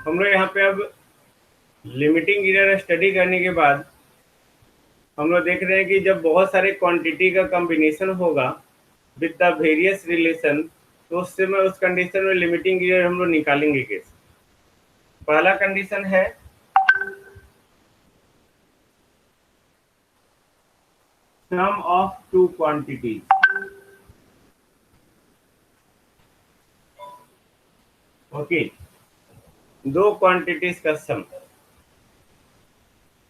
हम लोग यहाँ पे अब लिमिटिंग एरर स्टडी करने के बाद हम लोग देख रहे हैं कि जब बहुत सारे क्वांटिटी का कॉम्बिनेशन होगा विद द वेरियस रिलेशन, तो उस समय उस कंडीशन में लिमिटिंग एरर हम लोग निकालेंगे कैसे। पहला कंडीशन है सम ऑफ टू क्वांटिटीज। ओके, दो क्वांटिटीज का सम,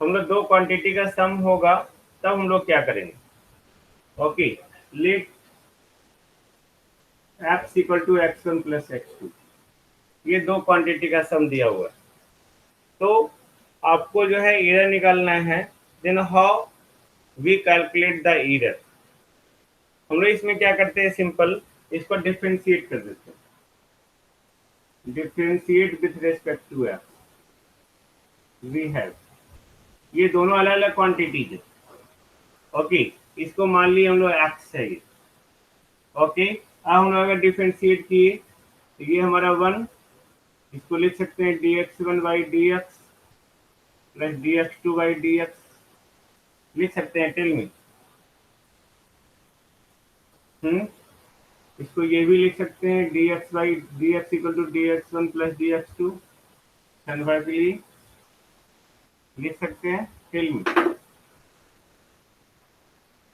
हम लोग दो क्वांटिटी का सम होगा तब हम लोग क्या करेंगे। Okay, let x equal to x1 plus x2, ये दो क्वांटिटी का सम दिया हुआ है, तो आपको जो है एरर निकालना है। Then how we calculate the error. हम लोग इसमें क्या करते हैं, सिंपल इसको डिफरेंशिएट कर देते हैं। Differentiate with respect to x we have, ये दोनों अलग अलग क्वांटिटीज है। ओके, इसको मान लिए हम लोग x है ये। ओके, अब हम लोग अगर डिफरेंशिएट किए तो ये हमारा 1, इसको लिख सकते हैं dx1 by d x plus dx2 by d x, लिख सकते हैं। Tell me. इसको ये भी लिख सकते हैं dx by d x equal to dx1 plus dx2, conversely लिख सकते हैं। Tell me,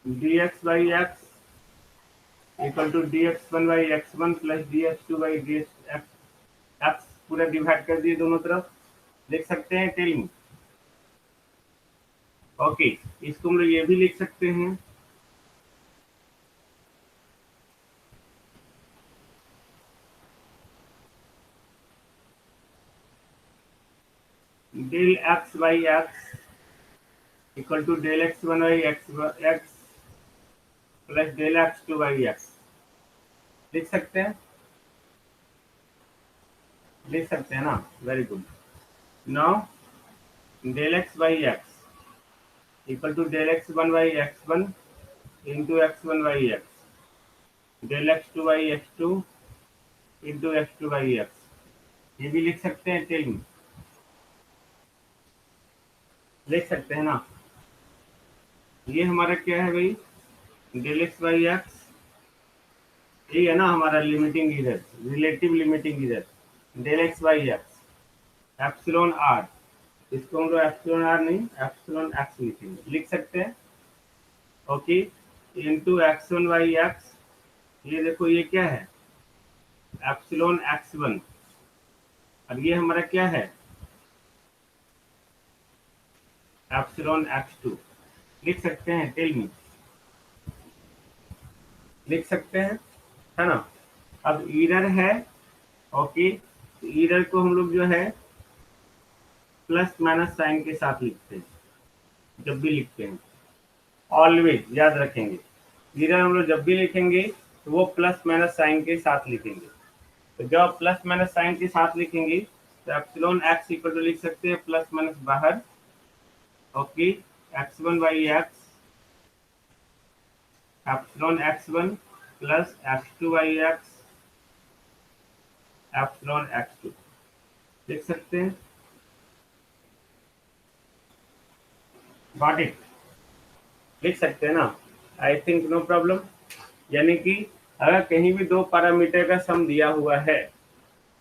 dx by x equal to dx1 by x1 plus dx2 by dx x, पूरा डिवाइड कर दिए दोनों तरफ, लिख सकते हैं। टेल मी। ओके, इसको हम लोग ये भी लिख सकते हैं del x by x equal to del x1 by x plus del x2 by x, लिख सकते हैं। लिख सकते हैं ना, very good. Now del x by x equal to del x1 by x1 into x1 by x, del x2 by x2 into x2 by x, ये भी लिख सकते हैं। टेल मी, लिख सकते हैं ना। ये हमारा क्या है भाई, डेल एक्स बाई एक्स, ये है ना हमारा लिमिटिंग इधर, रिलेटिव लिमिटिंग इधर, del x by x epsilon R, इसको हम लोग एप्सिलॉन आर नहीं एप्सिलॉन एक्स लिखेंगे, लिख सकते हैं। Okay, into x1 by x, ये देखो ये क्या है, एप्सिलॉन x1, और ये हमारा क्या है, एप्सिलॉन x2, लिख सकते हैं। टेल मी, लिख सकते हैं, है ना। अब ईरर है। ओके, ईरर को हम लोग जो है प्लस माइनस साइन के साथ लिखते हैं, जब भी लिखते हैं ऑलवेज याद रखेंगे। ईरर हम लोग जब भी लिखेंगे तो वो प्लस माइनस साइन के साथ लिखेंगे। तो जब आप प्लस माइनस साइन के साथ लिखेंगे तो एप्सिलॉन एक्स इक्वल टू लिख सकते हैं प्लस माइनस बाहर। Okay, x1 by x epsilon x1 plus x2 by x epsilon x2, लिख सकते हैं। गॉट इट, लिख सकते हैं ना। I think no problem. यानी कि अगर कहीं भी दो पैरामीटर का सम दिया हुआ है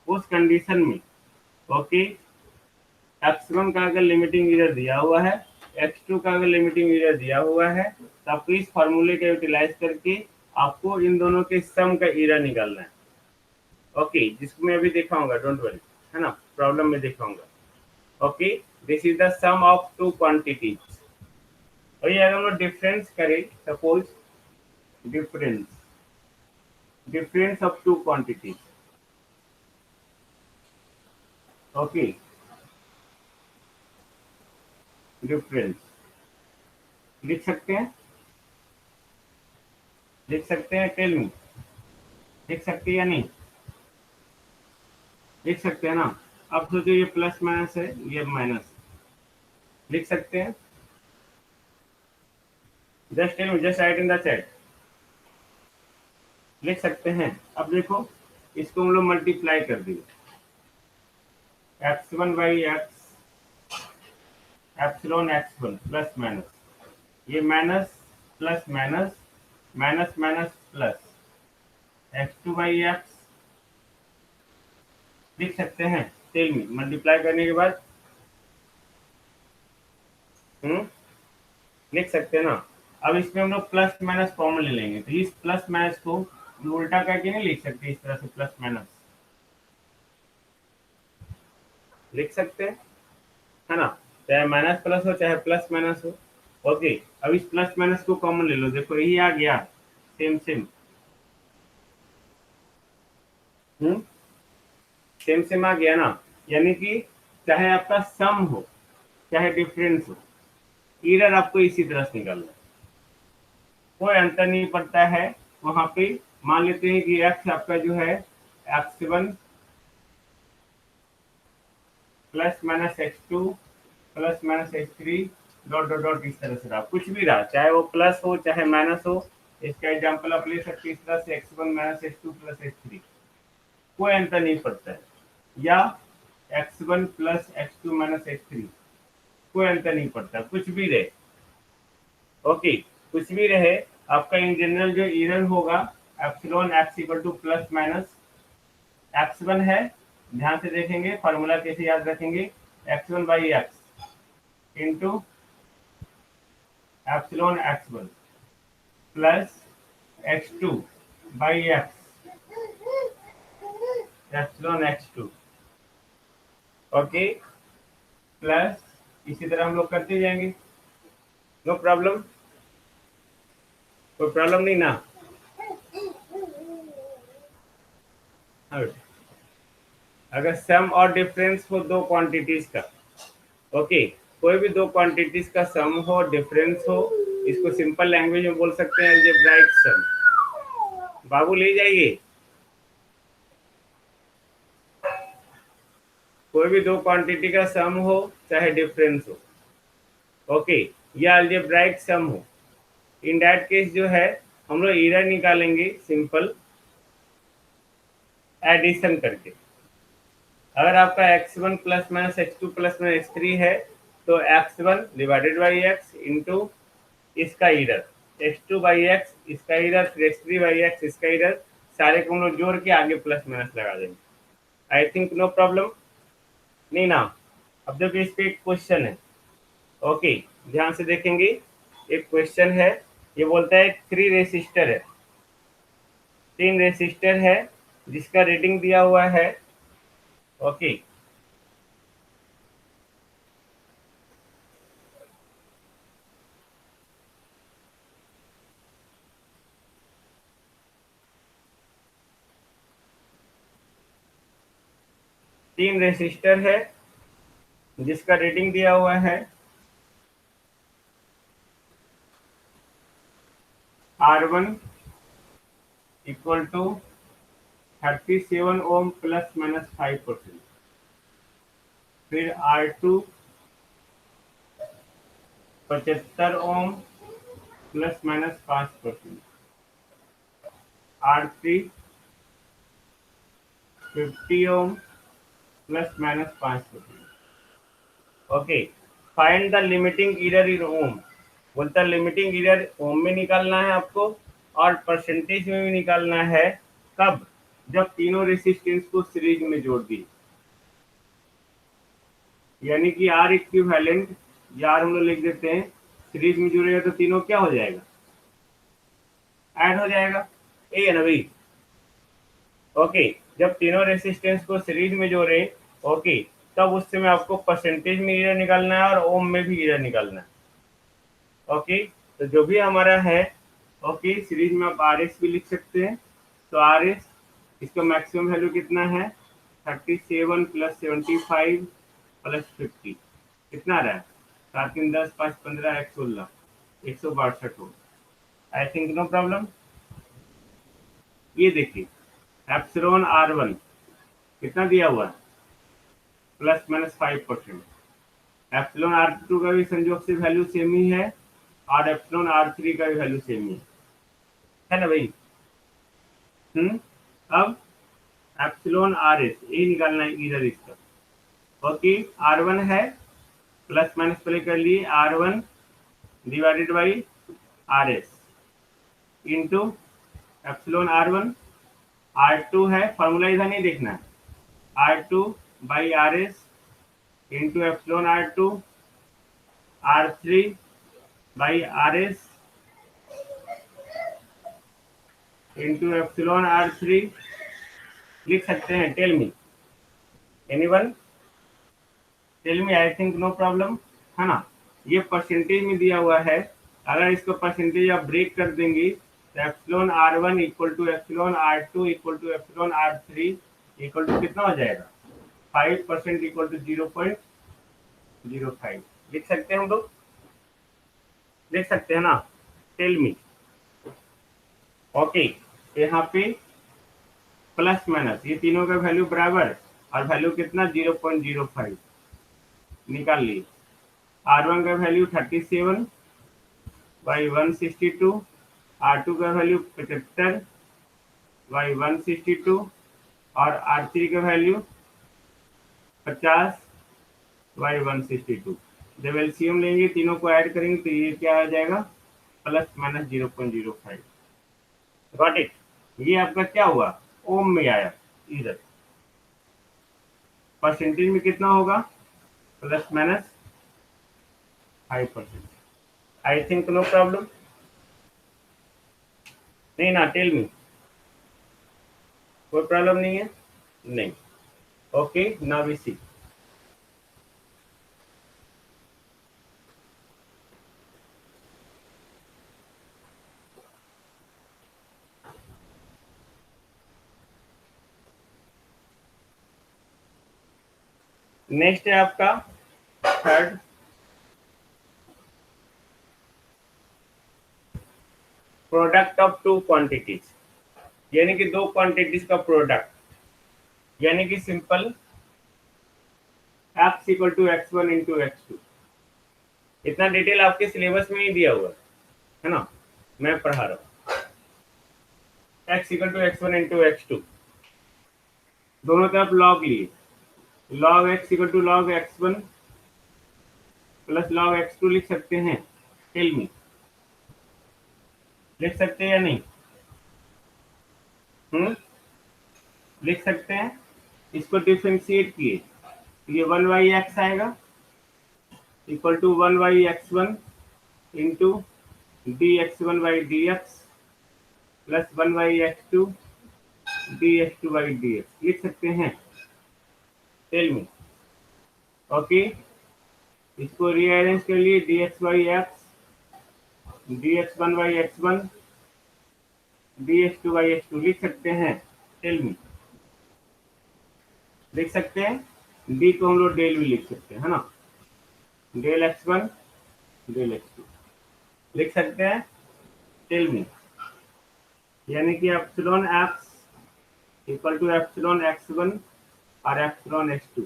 उस कंडीशन में, ओके, x1 का अगर लिमिटिंग एरर दिया हुआ है, x2 का अगर लिमिटिंग एरर दिया हुआ है, तो आपको इस फॉर्मूले का यूटिलाइज करके आपको इन दोनों के सम का एरर निकालना है। ओके, जिसको मैं अभी दिखाऊंगा, डोंट वरी, है ना, प्रॉब्लम में दिखाऊंगा। Okay, this is the sum of two quantities. और ये अगर हम लोग डिफरेंस करें, suppose difference difference of two quantities. Okay, difference लिख सकते हैं। लिख सकते हैं। टेल मी, लिख सकते हैं या नहीं, लिख सकते हैं ना। अब सोचो ये प्लस माइनस है, ये माइनस, लिख सकते हैं। Just tell me, just write in the chat, लिख सकते हैं। अब देखो, इसको हम लोग मल्टीप्लाई कर दिए। x1 by x epsilon x1 plus minus, ये minus plus minus minus minus plus x2 by x लिख सकते हैं। टेल मी, मल्टीप्लाई करने के बाद लिख सकते हैं ना। अब इसमें हम लोग प्लस माइनस कॉमन ले लेंगे, तो इस प्लस माइनस को उल्टा करके नहीं लिख सकते, इस तरह से प्लस माइनस लिख सकते हैं, है ना। चाहे माइनस प्लस हो चाहे प्लस माइनस हो। ओके, अब इस प्लस माइनस को कॉमन ले लो, देखो यही आ गया, सेम सेम सेम सेम आ गया ना। यानी कि चाहे आपका सम हो चाहे डिफरेंस हो, एरर आपको इसी तरह से निकालना है, कोई अंतर नहीं पड़ता है वहां पे। मान लेते हैं कि एक्स आपका जो है x1 plus minus x2 plus minus x3 dot dot dot, इस तरह से रहा, कुछ भी रहा, चाहे वो प्लस हो चाहे माइनस हो। इसका एग्जांपल आप ले सकते हैं इस तरह से x1 minus x2 plus x3, कोई अंतर नहीं पड़ता है। या x1 plus x2 minus x3, कोई अंतर नहीं पड़ता, कुछ भी रहे। ओके, कुछ भी रहे, आपका इन जनरल जो एरर होगा epsilon x equal to plus minus x1 है, ध्यान से देखेंगे फॉर्मूला कैसे याद रखेंगे, x1 by x into epsilon x1 plus x2 by x epsilon x2। Okay, plus इसी तरह हम लोग करते जाएंगे, नो प्रॉब्लम, कोई प्रॉब्लम नहीं ना। अगर सम और डिफरेंस हो दो क्वांटिटीज का, ओके, कोई भी दो क्वांटिटीज का सम हो डिफरेंस हो, इसको सिंपल लैंग्वेज में बोल सकते हैं अलजेब्राइक सम। बाबू ले जाइए, कोई भी दो क्वांटिटी का सम हो चाहे डिफरेंस हो, ओके, या अलजेब्राइक सम हो, इन दैट केस जो है हम लोग एरर निकालेंगे सिंपल एडिशन करके। अगर आपका x1 plus minus x2 plus minus x3 है, तो x1 divided by x into इसका एरर, x2 बाई एक्स इसका एरर, फिर x3 बाई एक्स इसका एरर, सारे को हम लोग जोड़ के आगे प्लस माइनस लगा देंगे। आई थिंक नो प्रॉब्लम नहीं ना। अब देखिए इस पे एक क्वेश्चन है, ओके, ध्यान से देखेंगे, एक क्वेश्चन है, ये बोलता है 3 रेसिस्टर है, 3 रेसिस्टर है जिसका रेटिंग दिया हुआ है, ओके, 3 रेसिस्टर है जिसका रेटिंग दिया हुआ है R1 equal to 37 ohm plus minus 5%, फिर R2 75 ohm plus minus 5%, R3 50 ohm plus minus 5%। Okay, find the limiting error in ohm, बोलता है लिमिटिंग एरर ओम में निकालना है आपको और परसेंटेज में भी निकालना है। कब? जब तीनों रेसिस्टेंस को सीरीज में जोड़ दी, यानी कि आर इक्विवेलेंट, यार हम लोग लिख देते हैं, सीरीज में जुड़ेगा तो तीनों क्या हो जाएगा, ऐड हो जाएगा, ये है ना भाई। ओके, जब तीनों रेसिस्टेंस को सीरीज में जोड़े, ओके, तब उस समय आपको परसेंटेज में एरर निकालना है और ओम में भी एरर निकालना है। ओके, तो जो भी हमारा है, ओके, सीरीज में आप आर एस भी लिख सकते हैं, तो आर एस इसका मैक्सिमम वैल्यू कितना है, 37 प्लस 75 प्लस 50, कितना आ रहा है, 7 3 10 5 15 116, 162 हो। I think no problem. ये देखिए एप्सिलॉन R1 कितना दिया हुआ है, प्लस माइनस 5%, एप्सिलॉन R2 का भी संयोग से वैल्यू सेम ही है और एप्सिलॉन R3 का भी वैल्यू सेम ही है ना भाई। अब एप्सिलॉन RS ये निकालना है इधर इसका, ओके, R1 है, प्लस माइनस पहले कर लिए, R1 divided by RS into epsilon R1, R2 है, फॉर्मूला इधर नहीं देखना है, R2 by RS into epsilon R2, R3 by RS into epsilon R3 लिख सकते हैं। Tell me, anyone, tell me, I think no problem, है ना। ये परसेंटेज में दिया हुआ है, अगर इसको परसेंटेज आप ब्रेक कर देंगे तो epsilon R1 equal to epsilon R2 equal to epsilon R3 equal to कितना हो जाएगा, 5% इक्वल टू 0.05 लिख सकते हैं हम लोग, लिख सकते हैं ना। टेल मी, ओके, यहाँ पे प्लस माइनस ये तीनों का वैल्यू बराबर, और वैल्यू कितना 0.05 निकाल लिए। R1 का वैल्यू 37 बाई 162, R2 का वैल्यू 75 बाई 162 और R3 का वैल्यू 50 बाई 162। जब एलसीएम लेंगे तीनों को ऐड करेंगे तो ये क्या आ जाएगा, प्लस माइनस 0.05। गॉट इट, ये आपका क्या हुआ, ओम में आया, इधर परसेंटेज में कितना होगा, plus minus 5%। I think no problem, नहीं ना, टेल मी, कोई प्रॉब्लम नहीं है, नहीं। Okay, now we see, next है आपका third, product of two quantities, यानी कि दो क्वांटिटीज का प्रोडक्ट, यानी कि simple x equal to x1 into x2। इतना डिटेल आपके सिलेबस में ही दिया हुआ है ना, मैं पढ़ा रहा हूँ। x equal to x1 into x2, दोनों तरफ लॉग लिए, log x equal to log x1 plus log x2 लिख सकते हैं। टेल मी, लिख सकते हैं या नहीं, लिख सकते हैं। इसको डिफ्रेंशिएट किए तो ये 1/x आएगा equal to 1/x1 into dx1/dx plus 1/x2 dx2/dx लिख सकते हैं। टेल मी, ओके, इसको रीअरेंज कर लिए, dx/x dx1/x1 dx2/x2 लिख सकते हैं। टेल मी, लिख सकते हैं, डी को हम लोग डेल भी लिख सकते हैं, है ना, डेल x1 डेल x2 लिख सकते हैं। टेल मी, यानी कि epsilon x equal to epsilon x1 और एप्सिलॉन x2,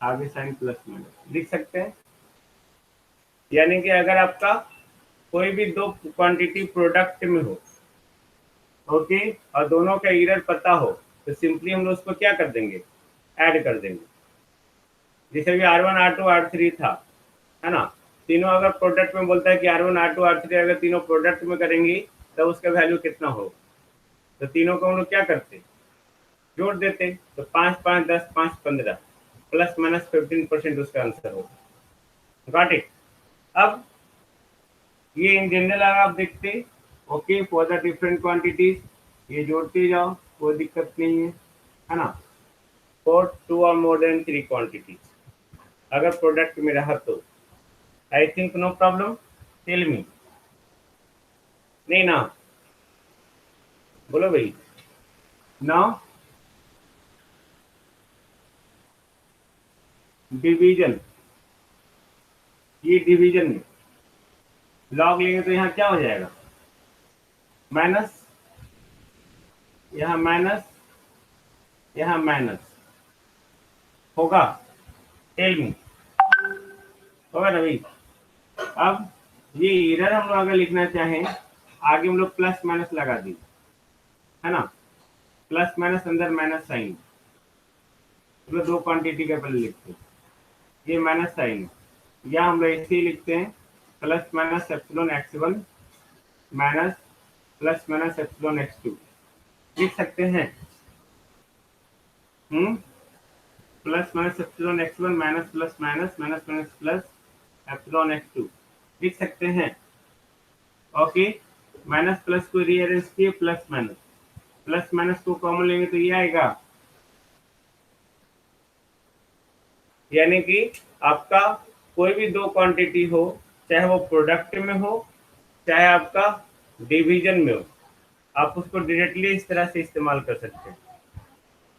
आगे साइन प्लस माइनस लिख सकते हैं। यानी कि अगर आपका कोई भी दो क्वांटिटी प्रोडक्ट में हो, ओके, और दोनों का एरर पता हो, तो सिंपली हम लोग उसको क्या कर देंगे, ऐड कर देंगे। जैसे भी R1 R2 R3 था, है ना, तीनों अगर प्रोडक्ट में बोलता है कि R1 R2 R3 अगर तीनों प्रोडक्ट में करेंगे तो उसका वैल्यू कितना हो, तो तीनों को हम लोग क्या करते, जोड़ देते, तो 5 5 10 5 15 प्लस माइनस 15% उसका आंसर होगा। Got it. अब ये इन जनरल अगर आप देखते, okay, for the different quantities ये जोड़ते जाओ, कोई दिक्कत नहीं है ना, फॉर 2 और मोर देन 3 क्वांटिटीज अगर प्रोडक्ट में रहा तो I think no problem. Tell me, नहीं ना, बोलो भाई, ना, डिवीजन, ये डिवीजन में लॉग लेंगे तो यहाँ क्या हो जाएगा, माइनस, यहाँ माइनस, यहाँ माइनस होगा। टेल मी, होगा ना भाई। अब ये इधर हम लोग अगर लिखना चाहें, आगे हम लोग प्लस माइनस लगा दी, है ना, प्लस माइनस अंदर माइनस साइन, मतलब दो क्वांटिटी का पहले लिखते हैं, ये माइनस साइन है, या हम लोग ऐसे ही लिखते हैं plus minus epsilon x1 minus plus minus epsilon x2 लिख सकते हैं। Plus minus epsilon x1 minus plus minus minus minus plus epsilon x2 लिख सकते हैं। ओके, माइनस प्लस को रीअरेंज किए, प्लस माइनस को कॉमन लेंगे तो ये आएगा, यानी कि आपका कोई भी दो क्वांटिटी हो, चाहे वो प्रोडक्ट में हो चाहे आपका डिवीजन में हो, आप उसको डायरेक्टली इस तरह से इस्तेमाल कर सकते हैं।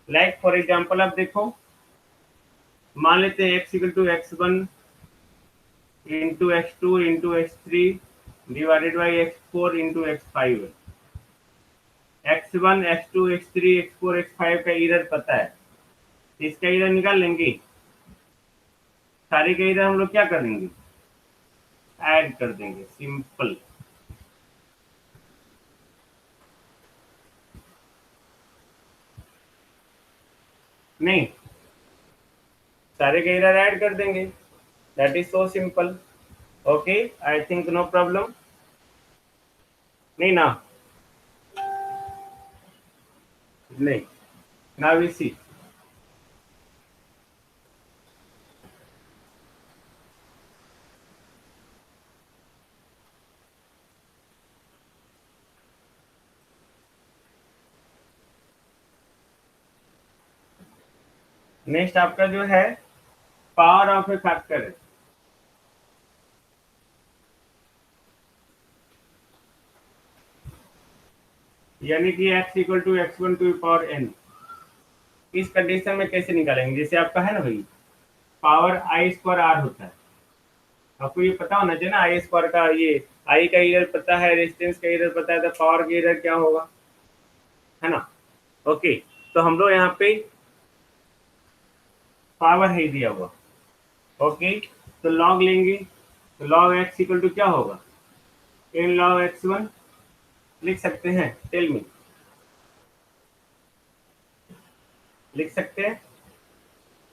लाइक फॉर एग्जांपल आप देखो, मान लेते हैं x equal to x1 into x2 into x3 divided by x4 into x5। x1 x2 x3 x4 x5 का इरर पता है, इसका इरर निकाल लेंगे। सारे का इरर हम लोग क्या करेंगे, ऐड कर देंगे, सिंपल। नहीं, सारे का इरर ऐड कर देंगे, that is so simple. Okay, I think no problem. नहीं ना, नहीं, नाउ वी सी। नेक्स्ट आपका जो है पावर ऑफ ए फैक्टर है, यानी कि x equal to x1 to power n। इस कंडीशन में कैसे निकालेंगे, जैसे आपका है ना भाई, पावर आई स्क्वायर आर होता है, आपको ये पता होना चाहिए ना, आई स्क्वायर का, ये आई का इरर पता है, रेजिस्टेंस का इरर पता है, तो पावर का इरर क्या होगा, है ना। ओके, तो हम लोग यहाँ पे पावर है दिया हुआ। ओके, तो लॉग लेंगे, तो लॉग एक्स इक्वल टू क्या होगा, इन लॉग x1 लिख सकते हैं, टेल मी, लिख सकते हैं।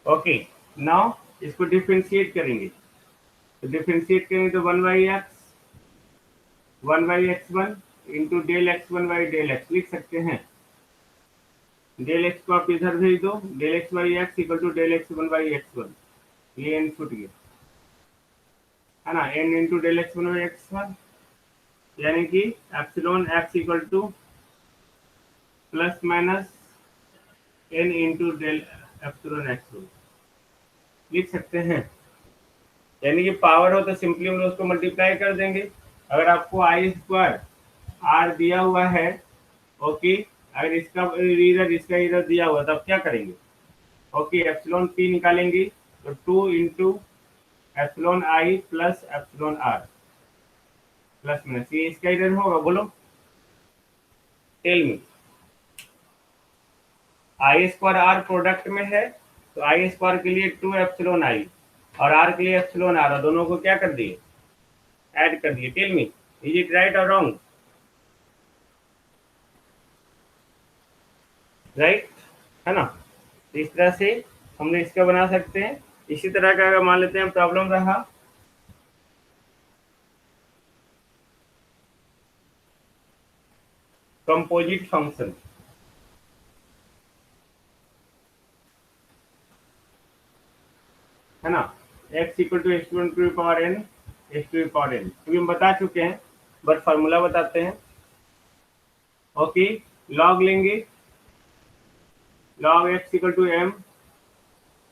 ओके, नाउ इसको डिफ्रेंशिएट करेंगे, तो डिफ्रेंशिएट करेंगे तो 1/x1 into del x1 by del x लिख सकते हैं। डेल एक्स को आप इधर भेज दो, del x by x equal to del x1 by x1, ये एन छूट गया, है ना, N into del x1 by x1, यानी कि epsilon x equal to plus minus n into del epsilon x लिख सकते हैं। यानी कि पावर हो तो सिंपली हम लोग उसको मल्टीप्लाई कर देंगे। अगर आपको आई स्क्वायर आर दिया हुआ है, ओके, अगर इसका इधर दिया हुआ, तो आप क्या करेंगे, ओके, एप्सिलॉन पी निकालेंगे, तो 2 into epsilon I plus epsilon R plus minus, ये इसका इधर होगा, बोलो, tell me. I square R product में है, तो आई स्क्वायर के लिए 2 एप्सिलॉन आई और आर के लिए एप्सिलॉन आर, दोनों को क्या कर दिए, ऐड कर दिए। Tell me, is it right और रॉन्ग, राइट, है ना। तो इस तरह से हम लोग इसका बना सकते हैं। इसी तरह का अगर मान लेते हैं प्रॉब्लम रहा, कंपोजिट फंक्शन, है ना, x equal to x to power n x to power n, क्योंकि हम बता चुके हैं, बट फार्मूला बताते हैं। ओके, लॉग लेंगे, log x equal to m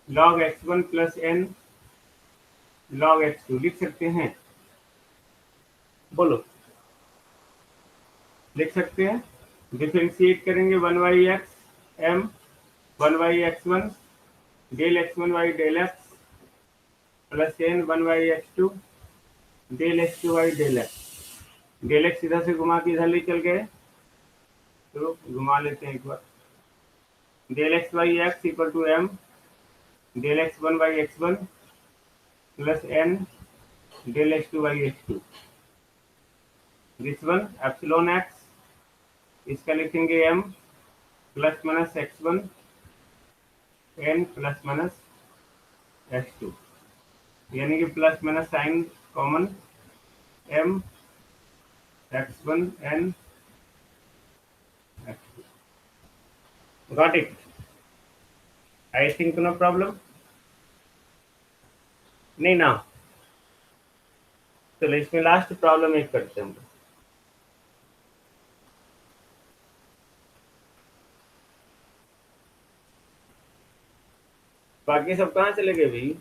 log x1 plus n log x2 लिख सकते हैं, बोलो, लिख सकते हैं। डिफ्रेंशिएट करेंगे 1/x m 1/x1 del x1 by del x plus n 1/x2 del x2 by del x. Del x इधर से घुमा के इधर ले चल गए, तो घुमा लेते हैं एक बार, del x by x equal to m del x1 by x1 plus n del x2 by x2, this one epsilon x, इसका लिखेंगे m plus minus x1 n plus minus x2, यानी कि plus minus sign common m x1 n x2. Got it? I think no problem. नहीं ना, चलो इसमें last problem एक करते हैं हम। बाकी सब कहाँ चले गए भाई?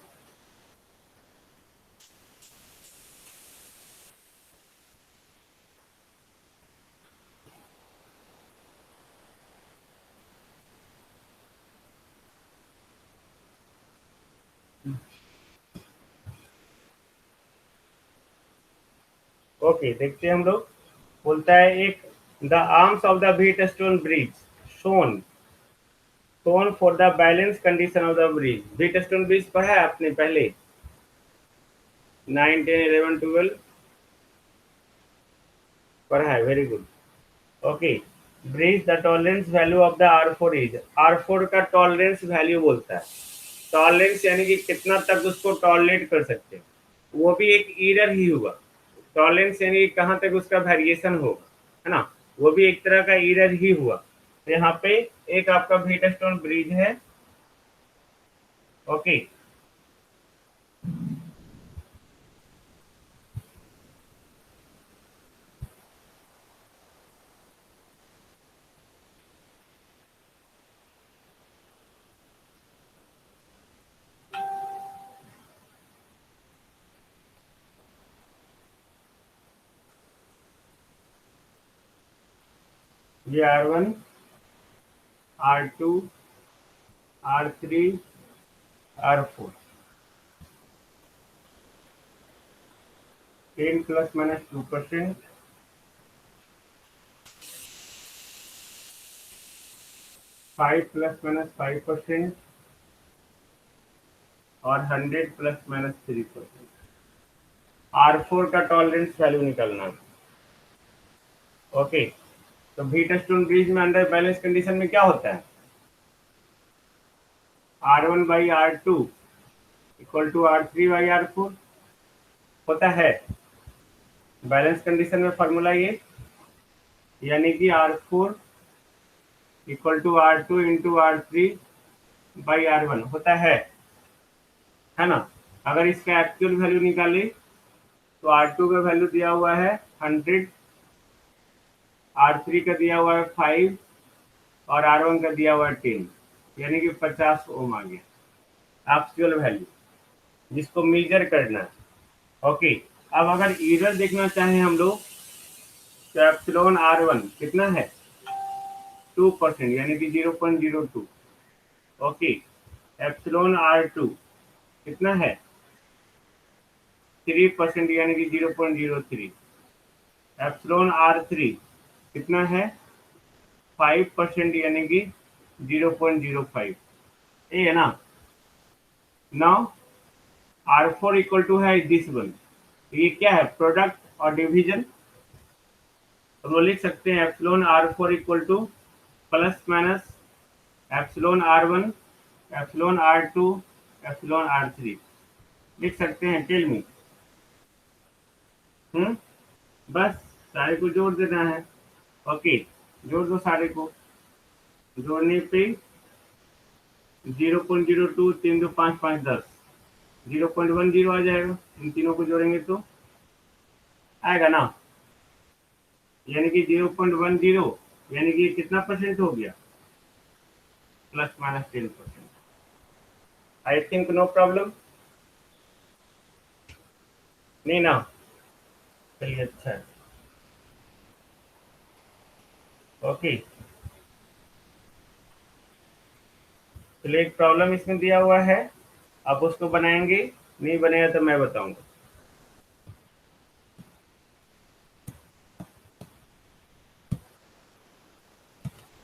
ओके, देखते हैं हम लोग। बोलता है एक, the arms of the wheat stone bridge shown for the balance condition of the bridge. Wheat stone bridge पढ़ा है आपने पहले 9, 10, 11, 12 पढ़ा है, very good. Okay, bridge the tolerance value of the R4 is, R4 का टॉलरेंस वैल्यू बोलता है। Tolerance यानी कि कितना तक उसको टॉलरेट कर सकते हैं, वो भी एक ईरर ही हुआ। टॉलरेंस यानी कहाँ तक उसका वेरिएशन होगा, है ना, वो भी एक तरह का ईरर ही हुआ। तो यहाँ पे एक आपका व्हीटस्टोन ब्रिज है। ओके, ये R1 R2 R3 R4 10 plus minus 2%, 5 plus minus 5% और 100 प्लस माइनस 3%। R4 का टॉलरेंस वैल्यू निकालना है। ओके, तो व्हीटस्टोन ब्रिज में अंडर बैलेंस कंडीशन में क्या होता है, R1 by R2 equal to R3 by R4 होता है। बैलेंस कंडीशन में फॉर्मूला ये, यानी कि R4 equal to R2 into R3 by R1 होता है ना। अगर इसका एक्चुअल वैल्यू निकाले तो R2 का वैल्यू दिया हुआ है 100, R3 का दिया हुआ है 5 और R1 का दिया हुआ है 10, यानी कि 50 ओम आ गया एक्चुअल वैल्यू, जिसको मेजर करना है। ओके, अब अगर एरर देखना चाहें हम लोग तो एप्सिलॉन R1 कितना है 2%, यानी कि 0.02। ओके, एप्सिलॉन R2 कितना है 3%, यानी कि 0.03। एप्सिलॉन R3 कितना है 5%, यानी कि 0.05। ये है ना। नाउ R4 इक्वल टू है दिस वन, ये क्या है प्रोडक्ट और डिवीजन। तो वो लिख सकते हैं epsilon R4 equal to plus minus epsilon R1 epsilon R2 epsilon R3 लिख सकते हैं। Tell me. बस सारे को जोड़ देना है। ओके, जोड़ दो सारे को। जोड़ने पे 0.02 3 2 5 5 10 0.10 आ जाएगा। इन तीनों को जोड़ेंगे तो आएगा ना, यानी कि 0.10, यानी कि कितना परसेंट हो गया plus minus 10%। I think no problem, नहीं ना। चलिए अच्छा है। ओके, चलिए एक प्रॉब्लम इसमें दिया हुआ है, आप उसको बनाएंगे, नहीं बनेगा तो मैं बताऊंगा।